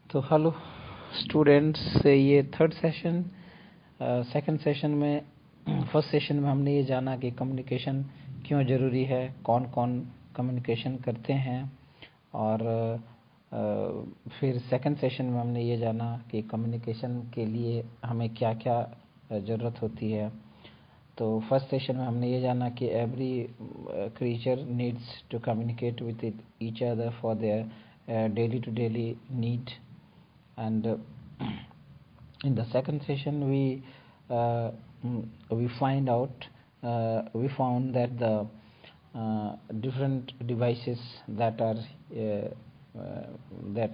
तो hello students, ये third session. Second session में फर्स्ट सेशन में हमने ये जाना कि कम्युनिकेशन क्यों ज़रूरी है, कौन कौन कम्युनिकेशन करते हैं, और फिर सेकंड सेशन में हमने ये जाना कि कम्युनिकेशन के लिए हमें क्या क्या ज़रूरत होती है। तो फर्स्ट सेशन में हमने ये जाना कि every creature needs to communicate with each other for their daily to daily need, and in the second session we found that the different devices that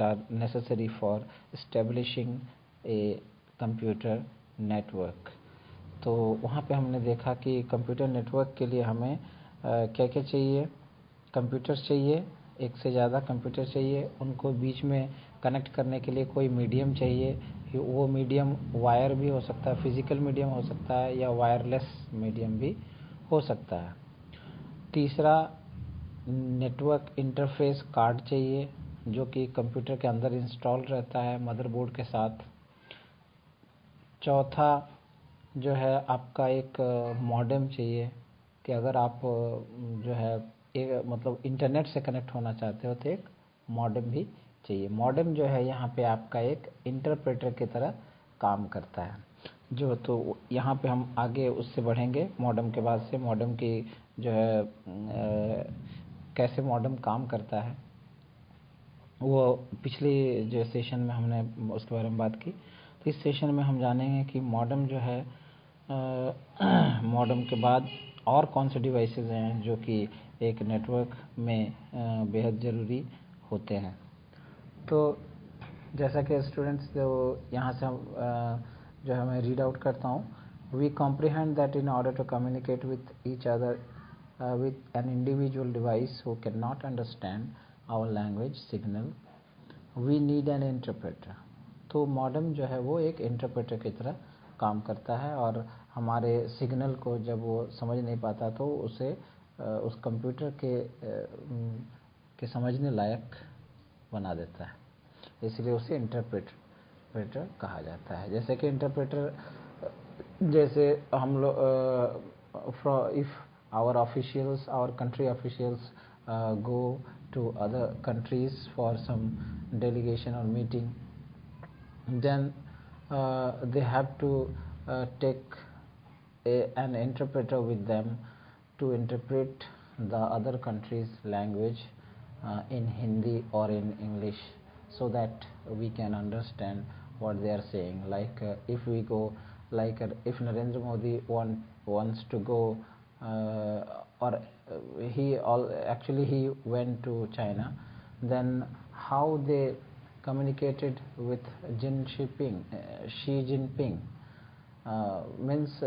are necessary for establishing a computer network। तो वहाँ पे हमने देखा कि computer network के लिए हमें क्या क्या चाहिए। कंप्यूटर चाहिए, एक से ज़्यादा कंप्यूटर चाहिए, उनको बीच में कनेक्ट करने के लिए कोई मीडियम चाहिए। वो मीडियम वायर भी हो सकता है, फिजिकल मीडियम हो सकता है, या वायरलेस मीडियम भी हो सकता है। तीसरा, नेटवर्क इंटरफेस कार्ड चाहिए जो कि कंप्यूटर के अंदर इंस्टॉल रहता है मदरबोर्ड के साथ। चौथा जो है आपका एक मॉडेम चाहिए कि अगर आप जो है एक मतलब इंटरनेट से कनेक्ट होना चाहते हो तो एक मॉडेम भी चाहिए। मॉडेम जो है यहाँ पे आपका एक इंटरप्रेटर की तरह काम करता है जो, तो यहाँ पे हम आगे उससे बढ़ेंगे। मॉडेम के बाद से मॉडेम की जो है कैसे मॉडेम काम करता है वो पिछले जो सेशन में हमने उसके बारे में बात की। तो इस सेशन में हम जानेंगे कि मॉडेम जो है मॉडेम के बाद और कौन से डिवाइसेस हैं जो कि एक नेटवर्क में बेहद ज़रूरी होते हैं। तो जैसा कि स्टूडेंट्स जो यहाँ से हम जो है मैं रीड आउट करता हूँ। We comprehend that in order to communicate with each other with an individual device who cannot understand our language signal, we need an interpreter। तो मॉडेम जो है वो एक इंटरप्रेटर की तरह काम करता है और हमारे सिग्नल को जब वो समझ नहीं पाता तो उसे उस कंप्यूटर के समझने लायक बना देता है, इसलिए उसे इंटरप्रेटर कहा जाता है। जैसे कि इंटरप्रेटर, जैसे हम लोग if our officials, our country officials go to other countries for some delegation or meeting, then they have to take an interpreter with them to interpret the other country's language in Hindi or in English, so that we can understand what they are saying. Like if we go, like if Narendra Modi wants to go or actually he went to China, then how they communicated with Xi Jinping means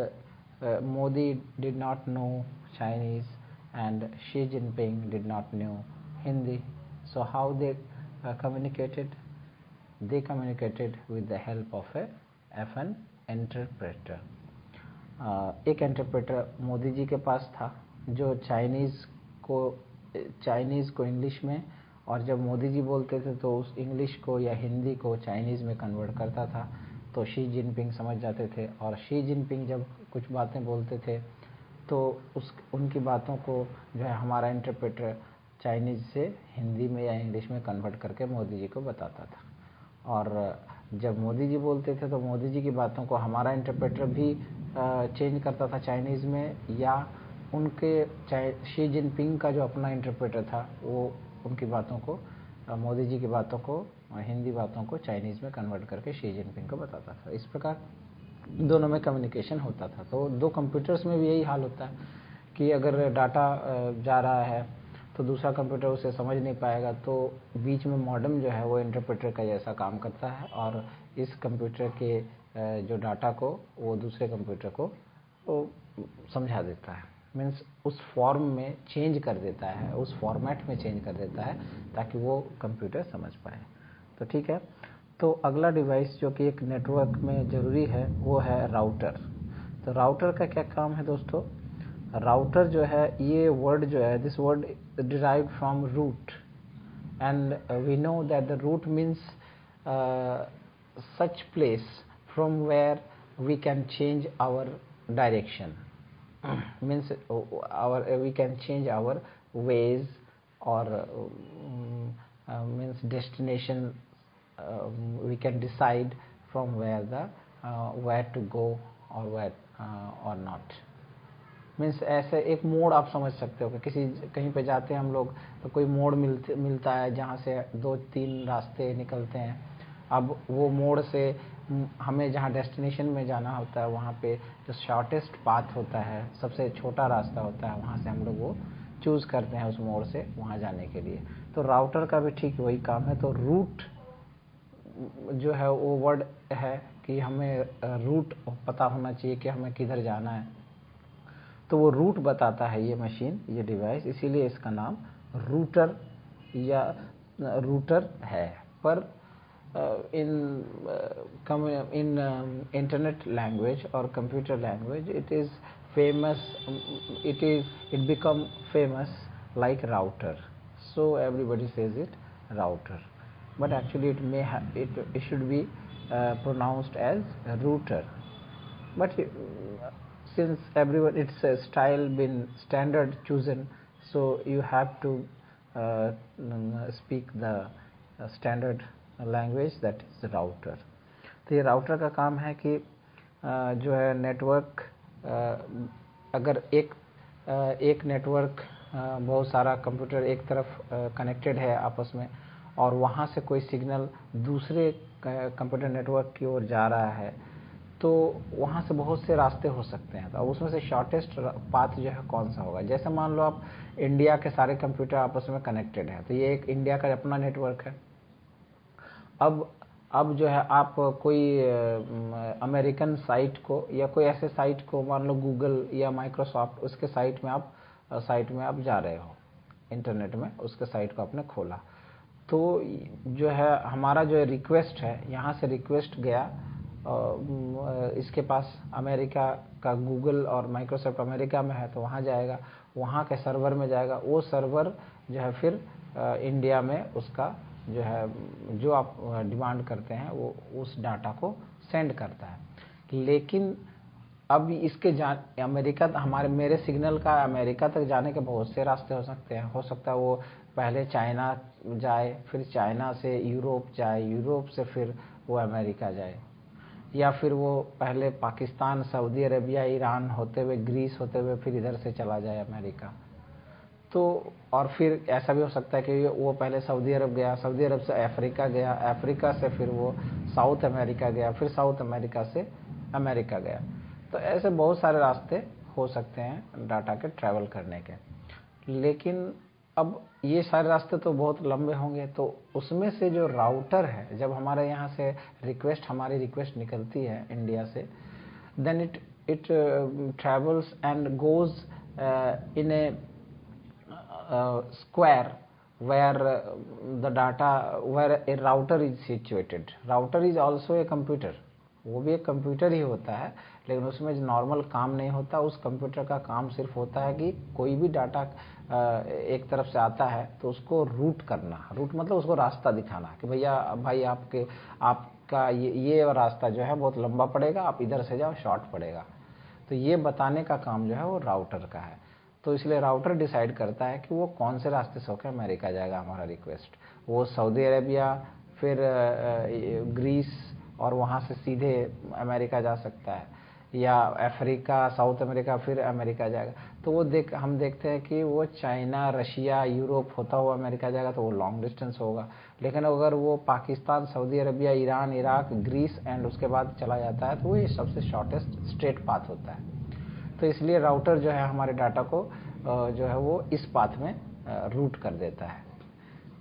Modi did not know Chinese and Xi Jinping did not know Hindi. So how they communicated? They communicated with the help of an interpreter। एक interpreter Modi ji के पास था जो Chinese को English में, और जब मोदी जी बोलते थे तो उस इंग्लिश को या हिंदी को चाइनीज़ में कन्वर्ट करता था, तो शी जिनपिंग समझ जाते थे। और शी जिनपिंग जब कुछ बातें बोलते थे तो उनकी बातों को जो है हमारा इंटरप्रेटर चाइनीज़ से हिंदी में या इंग्लिश में कन्वर्ट करके मोदी जी को बताता था। और जब मोदी जी बोलते थे तो मोदी जी की बातों को हमारा इंटरप्रेटर भी चेंज करता था चाइनीज़ में, या उनके शी जिनपिंग का जो अपना इंटरप्रेटर था वो उनकी बातों को, मोदी जी की बातों को, हिंदी बातों को चाइनीज़ में कन्वर्ट करके शी जिनपिंग को बताता था। इस प्रकार दोनों में कम्युनिकेशन होता था। तो दो कंप्यूटर्स में भी यही हाल होता है कि अगर डाटा जा रहा है तो दूसरा कंप्यूटर उसे समझ नहीं पाएगा, तो बीच में मॉडेम जो है वो इंटरप्रेटर का जैसा काम करता है और इस कंप्यूटर के जो डाटा को वो दूसरे कंप्यूटर को वो समझा देता है। मीन्स उस फॉर्म में चेंज कर देता है, उस फॉर्मेट में चेंज कर देता है ताकि वो कंप्यूटर समझ पाए। तो ठीक है, तो अगला डिवाइस जो कि एक नेटवर्क में ज़रूरी है वो है राउटर। तो राउटर का क्या काम है दोस्तों? राउटर जो है, ये वर्ड जो है, this word derived from root, and we know that the root means such place from where we can change our direction. Means we can change our ways, or means destination. We can decide from where to go or where or not. Means ऐसे एक मोड़ आप समझ सकते हो कि कहीं पे जाते हैं हम लोग तो कोई मोड़ मिलता है जहाँ से 2-3 रास्ते निकलते हैं। अब वो मोड़ से हमें जहाँ डेस्टिनेशन में जाना होता है वहाँ पे जो शॉर्टेस्ट पाथ होता है, सबसे छोटा रास्ता होता है, वहाँ से हम लोग वो चूज़ करते हैं उस मोड़ से वहाँ जाने के लिए। तो राउटर का भी ठीक वही काम है। तो रूट जो है वो वर्ड है कि हमें रूट पता होना चाहिए कि हमें किधर जाना है, तो वो रूट बताता है ये मशीन, ये डिवाइस, इसीलिए इसका नाम रूटर या रूटर है। पर इन इंटरनेट लैंग्वेज और computer language it become famous like router, so everybody says it router, but actually it should be pronounced as router. But since everyone, it's a style been standard chosen, so you have to speak the standard language, that is router. तो ये router का काम है कि जो है network, अगर एक नेटवर्क बहुत सारा कंप्यूटर एक तरफ कनेक्टेड है आपस में, और वहाँ से कोई सिग्नल दूसरे कंप्यूटर नेटवर्क की ओर जा रहा है, तो वहाँ से बहुत से रास्ते हो सकते हैं। तो अब उसमें से शॉर्टेस्ट पाथ जो है कौन सा होगा। जैसे मान लो आप इंडिया के सारे कंप्यूटर आपस में कनेक्टेड हैं, तो ये एक इंडिया का अपना नेटवर्क है। अब जो है आप कोई अमेरिकन साइट को या कोई ऐसे साइट को, मान लो गूगल या माइक्रोसॉफ्ट, उसके साइट में आप जा रहे हो इंटरनेट में, उसके साइट को आपने खोला, तो जो है हमारा जो रिक्वेस्ट है, यहाँ से रिक्वेस्ट गया इसके पास, अमेरिका का गूगल और माइक्रोसॉफ्ट अमेरिका में है तो वहाँ जाएगा, वहाँ के सर्वर में जाएगा, वो सर्वर जो है फिर इंडिया में उसका जो है जो आप डिमांड करते हैं वो उस डाटा को सेंड करता है। लेकिन अब इसके मेरे सिग्नल का अमेरिका तक जाने के बहुत से रास्ते हो सकते हैं। हो सकता है वो पहले चाइना जाए, फिर चाइना से यूरोप जाए, यूरोप से फिर वो अमेरिका जाए, या फिर वो पहले पाकिस्तान, सऊदी अरेबिया, ईरान होते हुए, ग्रीस होते हुए फिर इधर से चला जाए अमेरिका। तो और फिर ऐसा भी हो सकता है कि वो पहले सऊदी अरब गया, सऊदी अरब से अफ्रीका गया, अफ्रीका से फिर वो साउथ अमेरिका गया, फिर साउथ अमेरिका से अमेरिका गया। तो ऐसे बहुत सारे रास्ते हो सकते हैं डाटा के ट्रैवल करने के। लेकिन अब ये सारे रास्ते तो बहुत लंबे होंगे, तो उसमें से जो राउटर है, जब हमारे यहाँ से हमारी रिक्वेस्ट निकलती है इंडिया से, then it travels and goes in a square where the data, where a router is situated. Router is also a computer, वो भी एक कंप्यूटर ही होता है, लेकिन उसमें नॉर्मल काम नहीं होता। उस कंप्यूटर का काम सिर्फ होता है कि कोई भी डाटा एक तरफ से आता है तो उसको रूट करना। रूट मतलब उसको रास्ता दिखाना कि भाई आपका ये रास्ता जो है बहुत लंबा पड़ेगा, आप इधर से जाओ, शॉर्ट पड़ेगा। तो ये बताने का काम जो है वो राउटर का है। तो इसलिए राउटर डिसाइड करता है कि वो कौन से रास्ते से होकर अमेरिका जाएगा हमारा रिक्वेस्ट। वो सऊदी अरेबिया, फिर ग्रीस, और वहाँ से सीधे अमेरिका जा सकता है, या अफ्रीका, साउथ अमेरिका, फिर अमेरिका जाएगा। तो वो हम देखते हैं कि वो चाइना, रशिया, यूरोप होता हुआ अमेरिका जाएगा तो वो लॉन्ग डिस्टेंस होगा। लेकिन अगर वो Pakistan, Saudi Arabia, Iran, Iraq, Greece and उसके बाद चला जाता है तो वो ये सबसे शॉर्टेस्ट स्ट्रेट पाथ होता है। तो इसलिए राउटर जो है हमारे डाटा को जो है वो इस पाथ में रूट कर देता है।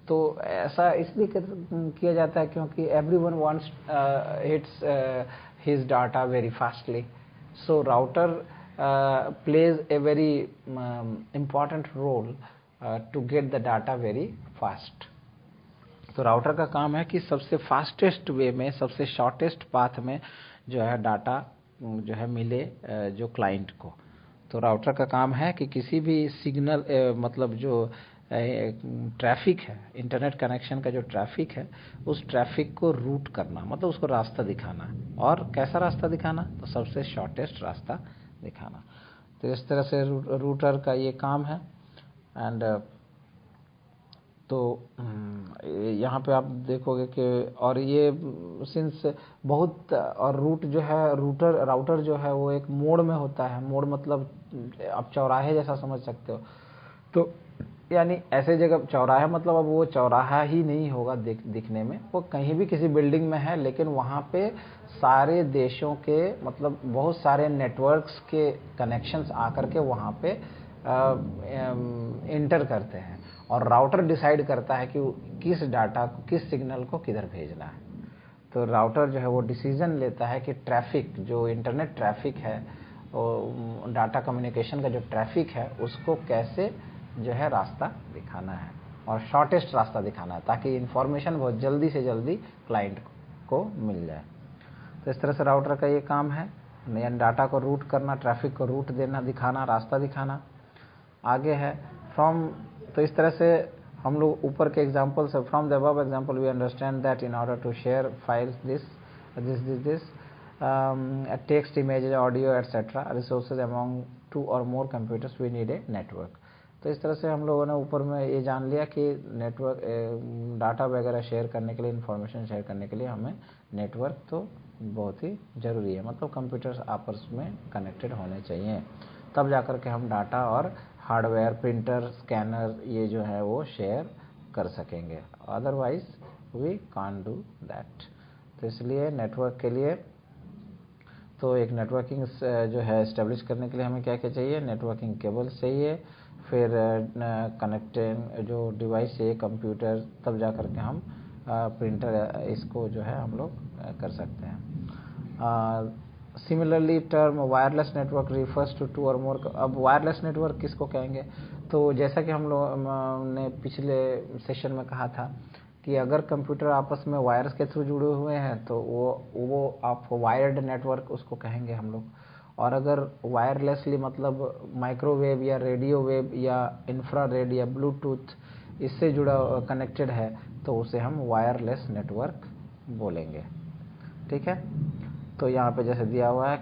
तो ऐसा इसलिए किया जाता है क्योंकि everyone wants hits his data very fastly, so router plays a very important role to get the data very fast. तो राउटर का काम है कि सबसे फास्टेस्ट वे में, सबसे शॉर्टेस्ट पाथ में जो है डाटा जो है मिले जो क्लाइंट को। तो राउटर का काम है कि किसी भी सिग्नल मतलब जो ट्रैफिक है, इंटरनेट कनेक्शन का जो ट्रैफिक है, उस ट्रैफिक को रूट करना, मतलब उसको रास्ता दिखाना। और कैसा रास्ता दिखाना? तो सबसे शॉर्टेस्ट रास्ता दिखाना। तो इस तरह से रूटर का ये काम है। एंड तो यहाँ पे आप देखोगे कि, और ये सिंस बहुत, और रूट जो है, राउटर जो है वो एक मोड में होता है। मोड मतलब आप चौराहे जैसा समझ सकते हो। तो यानी ऐसे जगह चौराहा, मतलब अब वो चौराहा ही नहीं होगा दिखने में, वो कहीं भी किसी बिल्डिंग में है, लेकिन वहाँ पे सारे देशों के, मतलब बहुत सारे नेटवर्क्स के कनेक्शंस आकर के वहाँ पे इंटर करते हैं, और राउटर डिसाइड करता है कि किस डाटा को, किस सिग्नल को किधर भेजना है। तो राउटर जो है वो डिसीजन लेता है कि ट्रैफिक, जो इंटरनेट ट्रैफिक है, और डाटा कम्युनिकेशन का जो ट्रैफिक है, उसको कैसे जो है रास्ता दिखाना है, और शॉर्टेस्ट रास्ता दिखाना है, ताकि इन्फॉर्मेशन बहुत जल्दी से जल्दी क्लाइंट को मिल जाए। तो इस तरह से राउटर का ये काम है, यानी डाटा को रूट करना, ट्रैफिक को रूट देना, दिखाना, रास्ता दिखाना। आगे है फ्रॉम। तो इस तरह से हम लोग ऊपर के एग्जाम्पल से, from the above example we understand that in order to share files this text, image, audio etcetera resources among 2 or more computers, we need a network. तो इस तरह से हम लोगों ने ऊपर में ये जान लिया कि नेटवर्क, डाटा वगैरह शेयर करने के लिए, इन्फॉर्मेशन शेयर करने के लिए हमें नेटवर्क तो बहुत ही ज़रूरी है, मतलब कंप्यूटर्स आपस में कनेक्टेड होने चाहिए, तब जाकर के हम डाटा और हार्डवेयर, प्रिंटर, स्कैनर, ये जो है वो शेयर कर सकेंगे, otherwise we can't do that. तो इसलिए नेटवर्क के लिए, तो एक नेटवर्किंग जो है इस्टेब्लिश करने के लिए हमें क्या क्या चाहिए? नेटवर्किंग केबल्स चाहिए, फिर कनेक्टिंग जो डिवाइस चाहिए, कंप्यूटर, तब जा कर के हम प्रिंटर, इसको जो है हम लोग कर सकते हैं। Similarly term wireless network refers to 2 or more। अब वायरलेस नेटवर्क किसको कहेंगे? तो जैसा कि हम लोग ने पिछले सेशन में कहा था कि अगर कंप्यूटर आपस में वायर्स के थ्रू जुड़े हुए हैं तो वो आप वायर्ड नेटवर्क उसको कहेंगे हम लोग। और अगर वायरलेसली, मतलब माइक्रोवेव या रेडियो वेव या इंफ्रारेड या ब्लूटूथ, इससे जुड़ा कनेक्टेड है, तो उसे हम वायरलेस नेटवर्क बोलेंगे। ठीक है। तो यहाँ पे जैसे दिया हुआ है,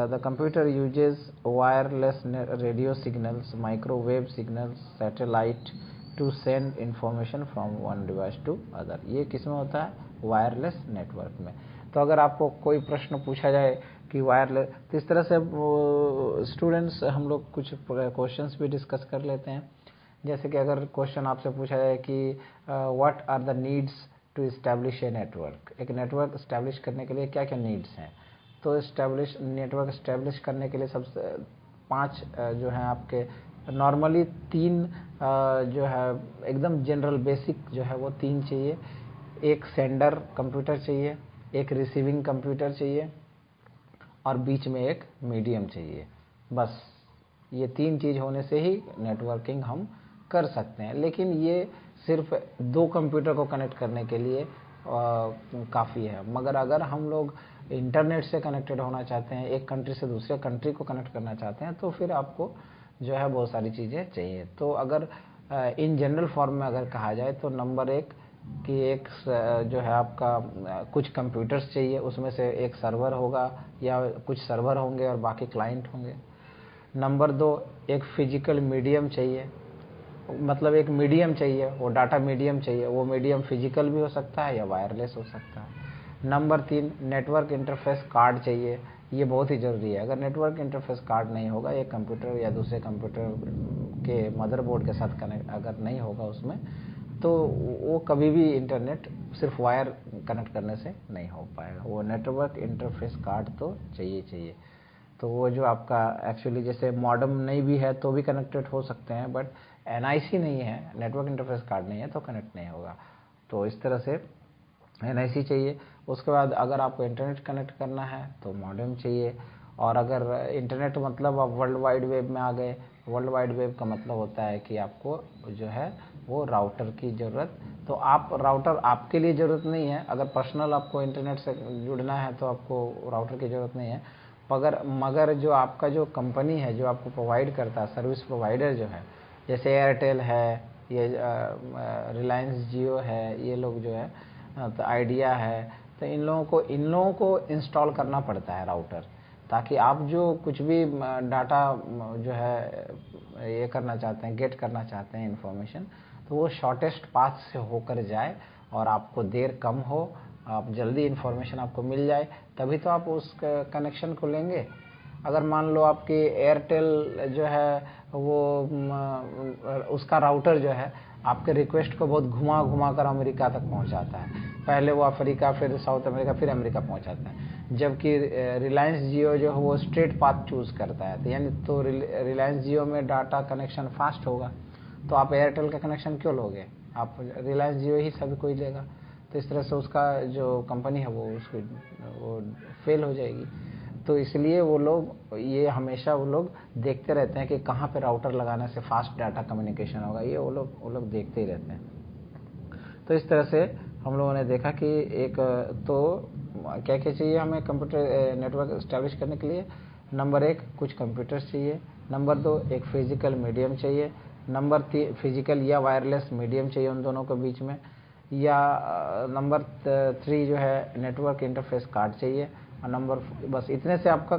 the computer uses wireless radio signals, microwave signals, satellite to send information from one device to other. ये किस में होता है? वायरलेस नेटवर्क में। तो अगर आपको कोई प्रश्न पूछा जाए कि वायरलेस, तो इस तरह से स्टूडेंट्स हम लोग कुछ क्वेश्चंस भी डिस्कस कर लेते हैं। जैसे कि अगर क्वेश्चन आपसे पूछा जाए कि what are the needs to establish a network, एक नेटवर्क इस्टेब्लिश करने के लिए क्या क्या नीड्स हैं? तो नेटवर्क इस्टेब्लिश करने के लिए सबसे 5 जो है आपके, नॉर्मली 3 जो है एकदम जनरल बेसिक जो है वो 3 चाहिए। एक सेंडर कंप्यूटर चाहिए, एक रिसीविंग कंप्यूटर चाहिए, और बीच में एक मीडियम चाहिए। बस ये 3 चीज़ होने से ही नेटवर्किंग हम कर सकते हैं। लेकिन ये सिर्फ 2 कंप्यूटर को कनेक्ट करने के लिए काफ़ी है। मगर अगर हम लोग इंटरनेट से कनेक्टेड होना चाहते हैं, एक कंट्री से दूसरे कंट्री को कनेक्ट करना चाहते हैं, तो फिर आपको जो है बहुत सारी चीज़ें चाहिए। तो अगर इन जनरल फॉर्म में अगर कहा जाए तो नंबर 1 कि एक जो है आपका कुछ कंप्यूटर्स चाहिए, उसमें से एक सर्वर होगा या कुछ सर्वर होंगे और बाकी क्लाइंट होंगे। नंबर 2 एक फिजिकल मीडियम चाहिए, मतलब एक मीडियम चाहिए, वो डाटा मीडियम चाहिए, वो मीडियम फिजिकल भी हो सकता है या वायरलेस हो सकता है। नंबर 3 नेटवर्क इंटरफेस कार्ड चाहिए, ये बहुत ही ज़रूरी है। अगर नेटवर्क इंटरफेस कार्ड नहीं होगा, एक कंप्यूटर या दूसरे कंप्यूटर के मदरबोर्ड के साथ कनेक्ट अगर नहीं होगा उसमें, तो वो कभी भी इंटरनेट सिर्फ वायर कनेक्ट करने से नहीं हो पाएगा। वो नेटवर्क इंटरफेस कार्ड तो चाहिए। तो वो जो आपका एक्चुअली जैसे मॉडेम नहीं भी है तो भी कनेक्टेड हो सकते हैं, बट एनआईसी नहीं है, नेटवर्क इंटरफेस कार्ड नहीं है, तो कनेक्ट नहीं होगा। तो इस तरह से एनआईसी चाहिए। उसके बाद अगर आपको इंटरनेट कनेक्ट करना है तो मॉडेम चाहिए। और अगर इंटरनेट मतलब आप वर्ल्ड वाइड वेब में आ गए, वर्ल्ड वाइड वेब का मतलब होता है कि आपको जो है वो राउटर की ज़रूरत, तो आप राउटर आपके लिए ज़रूरत नहीं है। अगर पर्सनल आपको इंटरनेट से जुड़ना है तो आपको राउटर की ज़रूरत नहीं है। मगर जो आपका जो कंपनी है जो आपको प्रोवाइड करता है, सर्विस प्रोवाइडर जो है, जैसे एयरटेल है ये रिलायंस जियो है, ये लोग जो है तो आइडिया है, तो इन लोगों को इंस्टॉल करना पड़ता है राउटर, ताकि आप जो कुछ भी डाटा जो है ये करना चाहते हैं, गेट करना चाहते हैं इन्फॉर्मेशन, तो वो शॉर्टेस्ट पाथ से होकर जाए और आपको देर कम हो, आप जल्दी इन्फॉर्मेशन आपको मिल जाए, तभी तो आप उस कनेक्शन को लेंगे। अगर मान लो आपकी एयरटेल जो है वो उसका राउटर जो है आपके रिक्वेस्ट को बहुत घुमा घुमा कर अमेरिका तक पहुंचाता है, पहले वो अफ्रीका, फिर साउथ अमेरिका, फिर अमेरिका पहुंचाता है, जबकि रिलायंस जियो जो है वो स्ट्रेट पाथ चूज करता है। तो यानी तो रिलायंस जियो में डाटा कनेक्शन फास्ट होगा, तो आप एयरटेल का कनेक्शन क्यों लोगे, आप रिलायंस जियो ही सभी कोई लेगा। तो इस तरह से उसका जो कंपनी है वो फेल हो जाएगी। तो इसलिए वो लोग ये हमेशा वो लोग देखते रहते हैं कि कहाँ पे राउटर लगाने से फास्ट डाटा कम्युनिकेशन होगा, ये वो लोग देखते ही रहते हैं। तो इस तरह से हम लोगों ने देखा कि एक तो क्या क्या चाहिए हमें कंप्यूटर नेटवर्क इस्टेब्लिश करने के लिए। नंबर 1 कुछ कंप्यूटर्स चाहिए, नंबर 2 एक फिजिकल मीडियम चाहिए, नंबर 3 फिजिकल या वायरलेस मीडियम चाहिए उन दोनों के बीच में, या नंबर 3 जो है नेटवर्क इंटरफेस कार्ड चाहिए, और नंबर बस इतने से आपका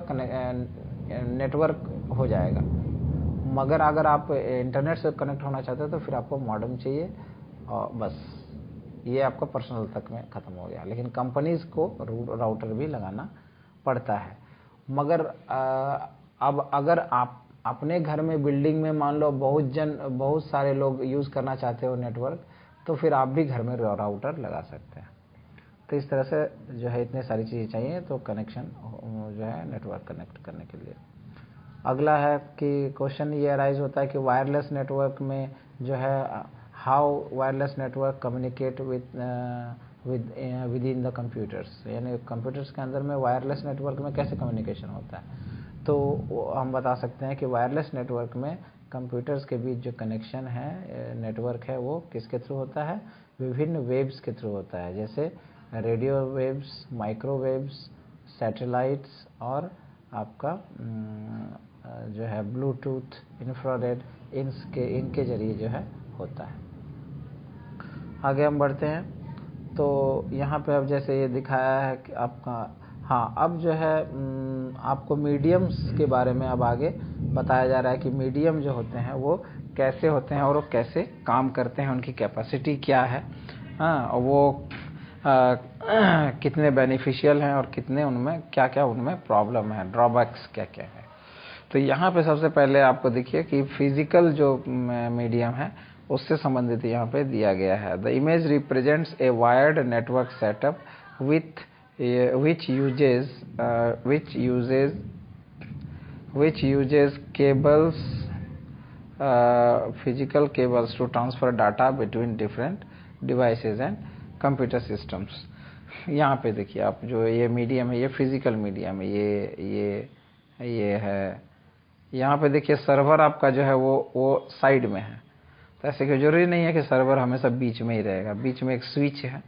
नेटवर्क हो जाएगा। मगर अगर आप इंटरनेट से कनेक्ट होना चाहते हो तो फिर आपको मॉडेम चाहिए, और बस ये आपका पर्सनल तक में ख़त्म हो गया। लेकिन कंपनीज को राउटर भी लगाना पड़ता है। मगर अब अगर आप अपने घर में बिल्डिंग में मान लो बहुत सारे लोग यूज़ करना चाहते हो नेटवर्क, तो फिर आप भी घर में राउटर लगा सकते हैं। तो इस तरह से जो है इतने सारी चीज़ें चाहिए तो कनेक्शन जो है नेटवर्क कनेक्ट करने के लिए। अगला है कि क्वेश्चन ये अराइज होता है कि वायरलेस नेटवर्क में जो है how wireless network communicate with in the computers, यानी कंप्यूटर्स के अंदर में वायरलेस नेटवर्क में कैसे कम्युनिकेशन होता है। तो हम बता सकते हैं कि वायरलेस नेटवर्क में कंप्यूटर्स के बीच जो कनेक्शन है, नेटवर्क है, वो किसके थ्रू होता है, विभिन्न वेव्स के थ्रू होता है, जैसे रेडियो वेव्स, माइक्रोवेव्स, सैटेलाइट्स और आपका जो है ब्लूटूथ, इंफ्रारेड, इनके जरिए जो है होता है। आगे हम बढ़ते हैं। तो यहाँ पे अब जैसे ये दिखाया है कि आपका अब जो है आपको मीडियम्स के बारे में अब आगे बताया जा रहा है कि मीडियम जो होते हैं वो कैसे होते हैं और वो कैसे काम करते हैं, उनकी कैपेसिटी क्या है, वो कितने बेनिफिशियल हैं और कितने उनमें क्या क्या उनमें प्रॉब्लम है, ड्रॉबैक्स क्या क्या है। तो यहाँ पे सबसे पहले आपको देखिए कि फिजिकल जो मीडियम है उससे संबंधित यहाँ पे दिया गया है। The image represents A wired network setup with which uses cables, physical cables to transfer data between different devices and computer systems। यहाँ पे देखिए आप जो ये मीडियम है, ये फिजिकल मीडियम है, ये है। यहाँ पे देखिए सर्वर आपका जो है वो साइड में है, तो ऐसे कि जरूरी नहीं है कि सर्वर हमेशा बीच में ही रहेगा। बीच में एक स्विच है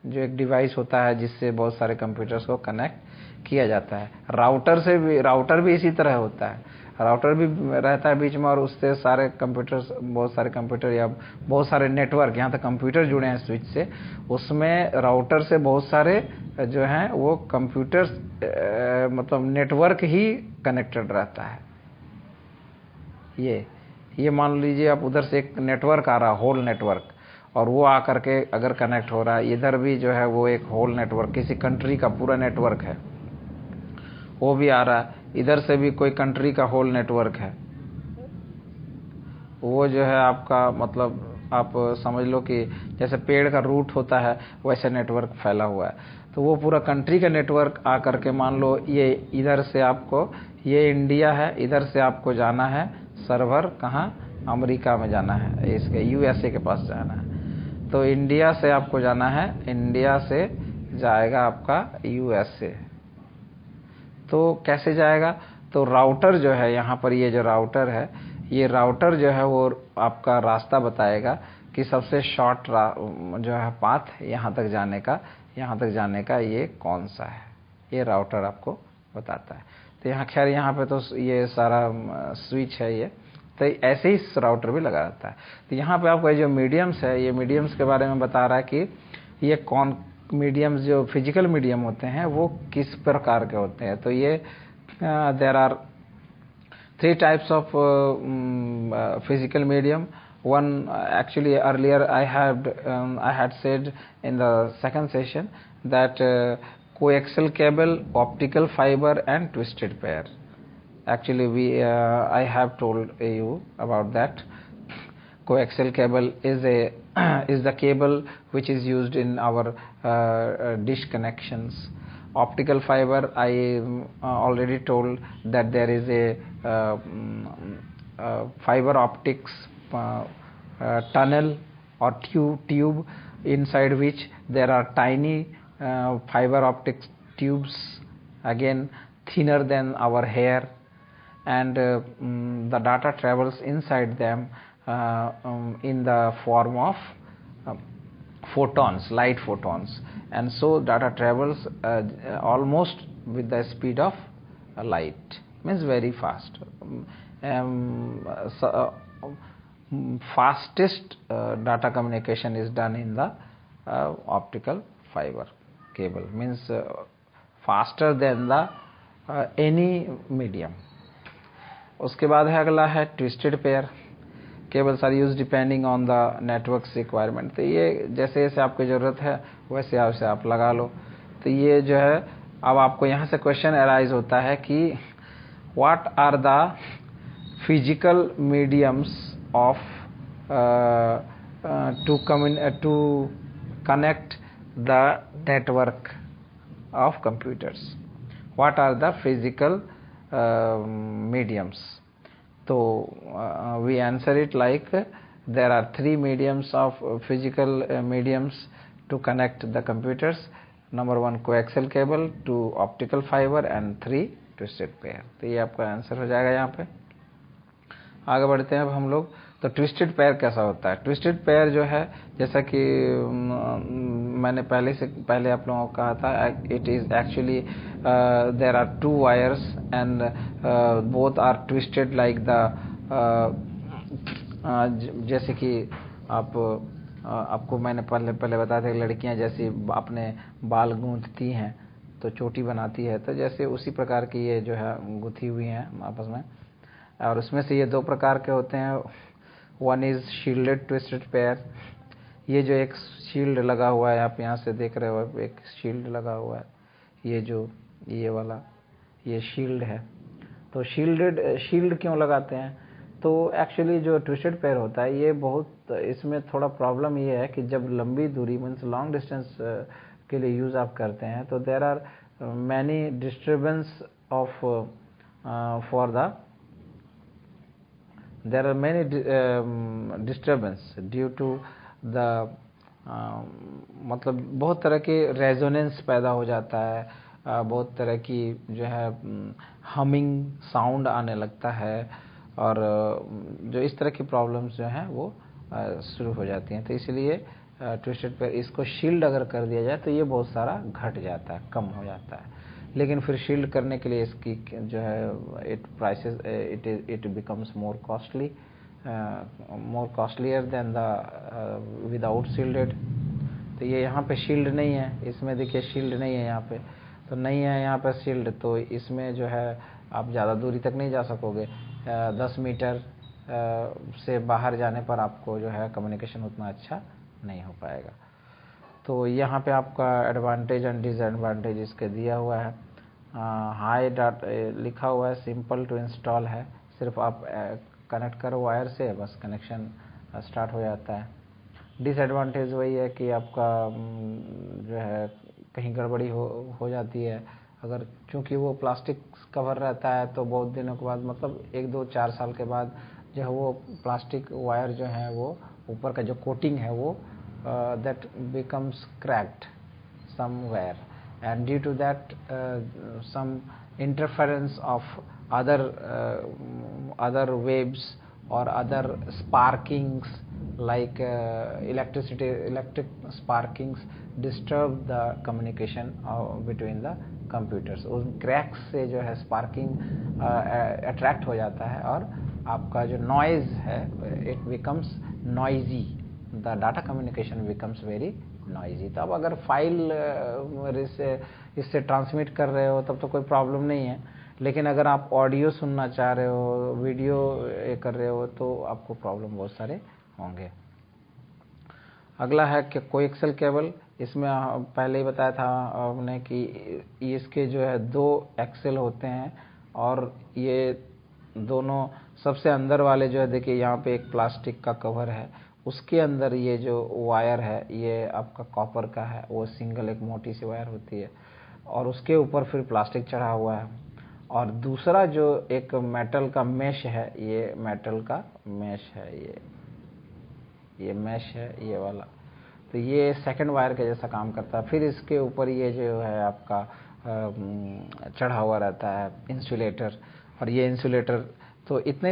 जो एक डिवाइस होता है जिससे बहुत सारे कंप्यूटर्स को कनेक्ट किया जाता है। राउटर भी इसी तरह होता है, राउटर भी रहता है बीच में और उससे सारे कंप्यूटर्स, बहुत सारे कंप्यूटर या बहुत सारे नेटवर्क, यहाँ तक कंप्यूटर जुड़े हैं स्विच से, उसमें राउटर से बहुत सारे जो हैं वो कंप्यूटर्स मतलब नेटवर्क ही कनेक्टेड रहता है। ये मान लीजिए आप उधर से एक नेटवर्क आ रहा, होल नेटवर्क, और वो आकर के अगर कनेक्ट हो रहा है, इधर भी जो है वो एक होल नेटवर्क, किसी कंट्री का पूरा नेटवर्क है वो भी आ रहा है, इधर से भी कोई कंट्री का होल नेटवर्क है, वो जो है आपका मतलब आप समझ लो कि जैसे पेड़ का रूट होता है वैसे नेटवर्क फैला हुआ है। तो वो पूरा कंट्री का नेटवर्क आकर के मान लो ये इधर से आपको, ये इंडिया है, इधर से आपको जाना है सर्वर कहाँ, अमेरिका में जाना है, इसके यूएसए के पास जाना है। तो इंडिया से आपको जाना है, इंडिया से जाएगा आपका यूएसए। तो कैसे जाएगा, तो राउटर जो है यहाँ पर, ये जो राउटर है, ये राउटर जो है वो आपका रास्ता बताएगा कि सबसे शॉर्ट जो है पाथ यहाँ तक जाने का ये कौन सा है, ये राउटर आपको बताता है। तो यहाँ खैर यहाँ पे तो ये सारा स्विच है, ये तो ऐसे ही इस राउटर भी लगा रहता है। तो यहाँ पे आपका जो मीडियम्स है, ये मीडियम्स के बारे में बता रहा है कि ये कौन मीडियम्स जो फिजिकल मीडियम होते हैं वो किस प्रकार के होते हैं। तो ये there are 3 types of physical medium. One, actually earlier I had said in the second session that coaxial cable, optical fiber and twisted pair. Actually I have told you about that. Coaxial cable is the cable which is used in our dish connections. Optical fiber, I already told that there is a fiber optics tunnel or tube inside which there are tiny fiber optics tubes, again thinner than our hair, and the data travels inside them in the form of photons, light photons, and so data travels almost with the speed of light, means very fast. Fastest data communication is done in the optical fiber cable, means faster than the any medium. उसके बाद है अगला है twisted pair. Cables are use depending on the networks requirement. तो ये जैसे जैसे आपकी ज़रूरत है वैसे आप लगा लो. तो ये जो है अब आपको यहाँ से क्वेश्चन अराइज होता है कि what are the physical mediums of to connect the network of computers. What are the physical mediums. So we answer it like there are 3 mediums of physical mediums to connect the computers. Number 1 coaxial cable, 2 optical fiber and 3 twisted pair. तो ये आपका answer हो जाएगा. यहाँ पे आगे बढ़ते हैं अब हम लोग. तो ट्विस्टेड पेयर कैसा होता है? ट्विस्टेड पेयर जो है जैसा कि मैंने पहले आप लोगों को कहा था, it is actually there are 2 wires and both are twisted like the जैसे कि आपको मैंने पहले बताया था लड़कियां जैसे अपने बाल गूंथती हैं तो चोटी बनाती है, तो जैसे उसी प्रकार की ये जो है गुथी हुई हैं आपस में. और उसमें से ये 2 प्रकार के होते हैं. One is shielded twisted pair. ये जो एक शील्ड लगा हुआ है, आप यहाँ से देख रहे हो एक शील्ड लगा हुआ है, ये वाला ये शील्ड है. तो शील्ड क्यों लगाते हैं? तो एक्चुअली जो ट्विस्टेड पेयर होता है ये बहुत, इसमें थोड़ा प्रॉब्लम ये है कि जब लंबी दूरी मीन्स लॉन्ग डिस्टेंस के लिए यूज़ आप करते हैं तो there are many disturbance of there are many disturbance due to the मतलब बहुत तरह के रेजोनेंस पैदा हो जाता है, बहुत तरह की जो है हमिंग साउंड आने लगता है, और जो इस तरह की प्रॉब्लम्स जो हैं वो शुरू हो जाती हैं. तो इसलिए ट्विस्टेड पेयर इसको शील्ड अगर कर दिया जाए तो ये बहुत सारा घट जाता है, कम हो जाता है. लेकिन फिर शील्ड करने के लिए इसकी जो है it becomes more costlier than the without shielded. तो ये यहाँ पे शील्ड नहीं है, इसमें देखिए शील्ड नहीं है यहाँ पे, तो नहीं है यहाँ पे शील्ड, तो इसमें जो है आप ज़्यादा दूरी तक नहीं जा सकोगे. 10 मीटर से बाहर जाने पर आपको जो है कम्युनिकेशन उतना अच्छा नहीं हो पाएगा. तो यहाँ पे आपका एडवांटेज एंड डिसएडवांटेज इसके दिया हुआ है. हाई डाटा लिखा हुआ है, सिंपल टू इंस्टॉल है, सिर्फ आप कनेक्ट करो वायर से, बस कनेक्शन स्टार्ट हो जाता है. डिसएडवांटेज वही है कि आपका जो है कहीं गड़बड़ी हो जाती है. अगर चूंकि वो प्लास्टिक कवर रहता है तो बहुत दिनों के बाद मतलब 1, 2, 4 साल के बाद जो है वो प्लास्टिक वायर जो है वो ऊपर का जो कोटिंग है वो that becomes cracked somewhere, and due to that some interference of other waves or other sparkings like electric sparkings disturb the communication between the computers. उस क्रैक्स से जो है स्पार्किंग अट्रैक्ट हो जाता है और आपका जो नॉइज है it becomes noisy, the data communication becomes very noisy. तो अब अगर फाइल इससे ट्रांसमिट कर रहे हो तब तो कोई प्रॉब्लम नहीं है, लेकिन अगर आप ऑडियो सुनना चाह रहे हो, वीडियो कर रहे हो, तो आपको प्रॉब्लम बहुत सारे होंगे। अगला है कि कोएक्सियल केबल। इसमें पहले ही बताया था आपने कि इसके जो है 2 एक्सेल होते हैं, और ये दोनों सबसे अंदर वाले जो है, देखिए यहाँ पे एक प्लास्टिक का कवर है, उसके अंदर ये जो वायर है ये आपका कॉपर का है, वो सिंगल एक मोटी सी वायर होती है, और उसके ऊपर फिर प्लास्टिक चढ़ा हुआ है। और दूसरा जो एक मेटल का मेश है, ये मेटल का मेश है, ये मेश है ये वाला, तो ये सेकंड वायर के जैसा काम करता है। फिर इसके ऊपर ये जो है आपका चढ़ा हुआ रहता है इंसुलेटर, और ये इंसुलेटर तो इतने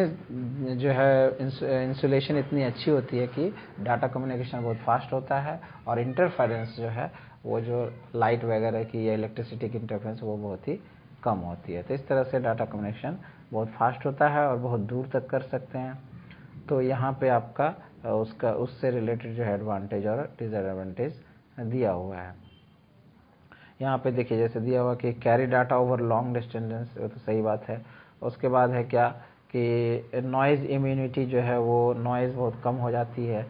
जो है इंसुलेशन इतनी अच्छी होती है कि डाटा कम्युनिकेशन बहुत फास्ट होता है, और इंटरफेरेंस जो है वो जो लाइट वगैरह की या इलेक्ट्रिसिटी की इंटरफेरेंस वो बहुत ही कम होती है। तो इस तरह से डाटा कम्युनिकेशन बहुत फास्ट होता है और बहुत दूर तक कर सकते हैं। तो यहाँ पे आपका उससे रिलेटेड जो है एडवांटेज और डिसएडवांटेज दिया हुआ है। यहाँ पे देखिए जैसे दिया हुआ कि carry data over long distance, तो सही बात है। उसके बाद है क्या कि नॉइज़ इम्यूनिटी जो है, वो नॉइज़ बहुत कम हो जाती है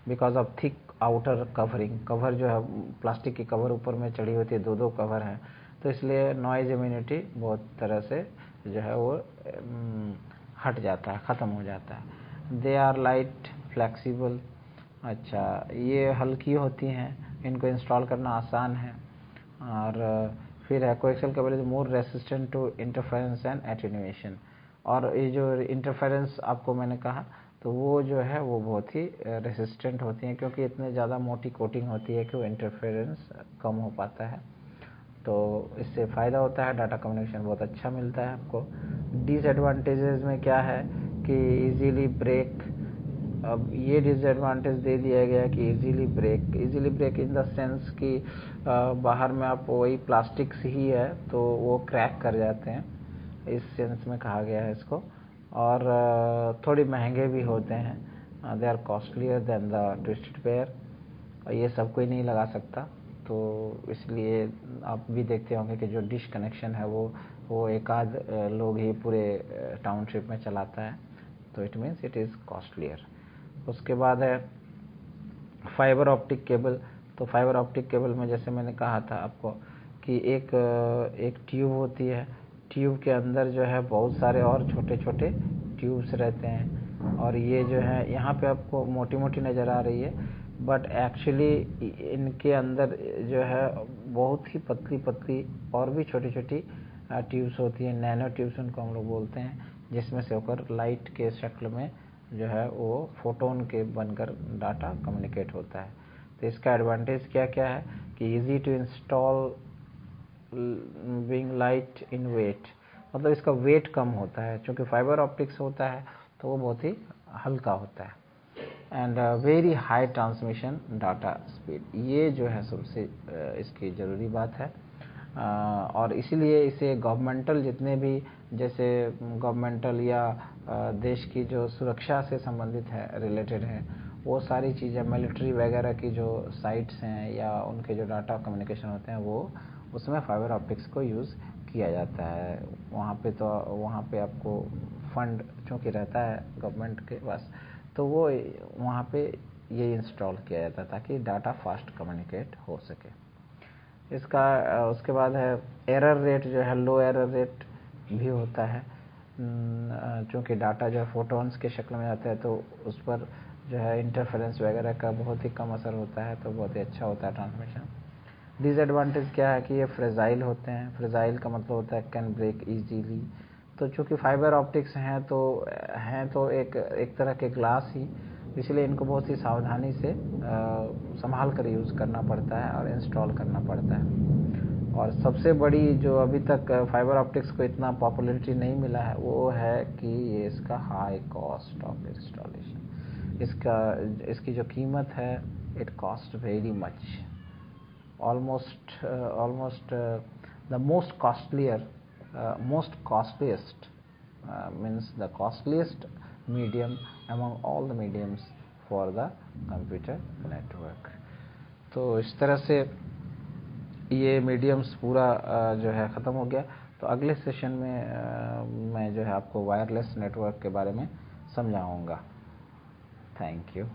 because of thick outer covering. Cover जो है प्लास्टिक की कवर ऊपर में चढ़ी होती है, 2 कवर हैं, तो इसलिए नॉइज़ इम्यूनिटी बहुत तरह से जो है वो हट जाता है, ख़त्म हो जाता है। दे आर लाइट फ्लेक्सिबल, अच्छा ये हल्की होती हैं, इनको इंस्टॉल करना आसान है। और फिर है coaxial cable is more resistant to interference and attenuation. और ये जो इंटरफेरेंस आपको मैंने कहा, तो वो जो है वो बहुत ही रेसिस्टेंट होती हैं, क्योंकि इतने ज़्यादा मोटी कोटिंग होती है कि वो इंटरफेरेंस कम हो पाता है। तो इससे फ़ायदा होता है, डाटा कम्युनिकेशन बहुत अच्छा मिलता है आपको। डिसएडवांटेजेस में क्या है कि इजीली ब्रेक, अब ये डिसएडवांटेज दे दिया गया कि easily break in the sense कि बाहर में आप वही प्लास्टिक से ही है तो वो क्रैक कर जाते हैं, इस सेंस में कहा गया है इसको। और थोड़ी महंगे भी होते हैं, they are costlier than the twisted pair, और ये सब कोई नहीं लगा सकता। तो इसलिए आप भी देखते होंगे कि जो डिश कनेक्शन है वो एक आध लोग ही पूरे टाउनशिप में चलाता है, तो it means it is costlier. उसके बाद है फाइबर ऑप्टिक केबल। तो फाइबर ऑप्टिक केबल में जैसे मैंने कहा था आपको कि एक ट्यूब होती है, ट्यूब के अंदर जो है बहुत सारे और छोटे छोटे ट्यूब्स रहते हैं, और ये जो है यहाँ पे आपको मोटी मोटी नज़र आ रही है, बट एक्चुअली इनके अंदर जो है बहुत ही पतली पतली और भी छोटी छोटी ट्यूब्स होती हैं, नैनो ट्यूब्स उनको हम लोग बोलते हैं, जिसमें से होकर लाइट के शक्ल में जो है वो फोटोन के बनकर डाटा कम्युनिकेट होता है। तो इसका एडवांटेज क्या क्या है कि easy to install, being light in weight, मतलब इसका वेट कम होता है, क्योंकि फाइबर ऑप्टिक्स होता है तो वो बहुत ही हल्का होता है। And very high transmission data speed, ये जो है सबसे इसकी ज़रूरी बात है। और इसीलिए इसे गवर्नमेंटल जितने भी, जैसे गवर्नमेंटल या देश की जो सुरक्षा से संबंधित है, रिलेटेड है, वो सारी चीज़ें मिलिट्री वगैरह की जो साइट्स हैं या उनके जो डाटा कम्युनिकेशन होते हैं, वो उसमें फाइबर ऑप्टिक्स को यूज़ किया जाता है। वहाँ पे तो वहाँ पे आपको फंड चूँकि रहता है गवर्नमेंट के पास, तो वो वहाँ पे ये इंस्टॉल किया जाता है ताकि डाटा फास्ट कम्युनिकेट हो सके। इसका उसके बाद है एरर रेट जो है, लो एरर रेट भी होता है, चूँकि डाटा जो है फोटोन्स के शक्ल में आता है, तो उस पर जो है इंटरफेरेंस वगैरह का बहुत ही कम असर होता है, तो बहुत ही अच्छा होता है ट्रांसमिशन। डिसएडवांटेज क्या है कि ये फ्रेजाइल होते हैं, फ्रेजाइल का मतलब होता है कैन ब्रेक इजीली। तो चूँकि फाइबर ऑप्टिक्स हैं तो एक तरह के ग्लास ही, इसलिए इनको बहुत ही सावधानी से संभाल कर यूज़ करना पड़ता है और इंस्टॉल करना पड़ता है। और सबसे बड़ी जो अभी तक फाइबर ऑप्टिक्स को इतना पॉपुलैरिटी नहीं मिला है, वो है कि ये इसका हाई कॉस्ट ऑफ इंस्टॉलेशन, इसकी जो कीमत है, it cost very much, almost the most costliest means the costliest medium among all the mediums for the computer network. तो इस तरह से ये मीडियम्स पूरा जो है ख़त्म हो गया। तो अगले सेशन में मैं जो है आपको वायरलेस नेटवर्क के बारे में समझाऊंगा। Thank you.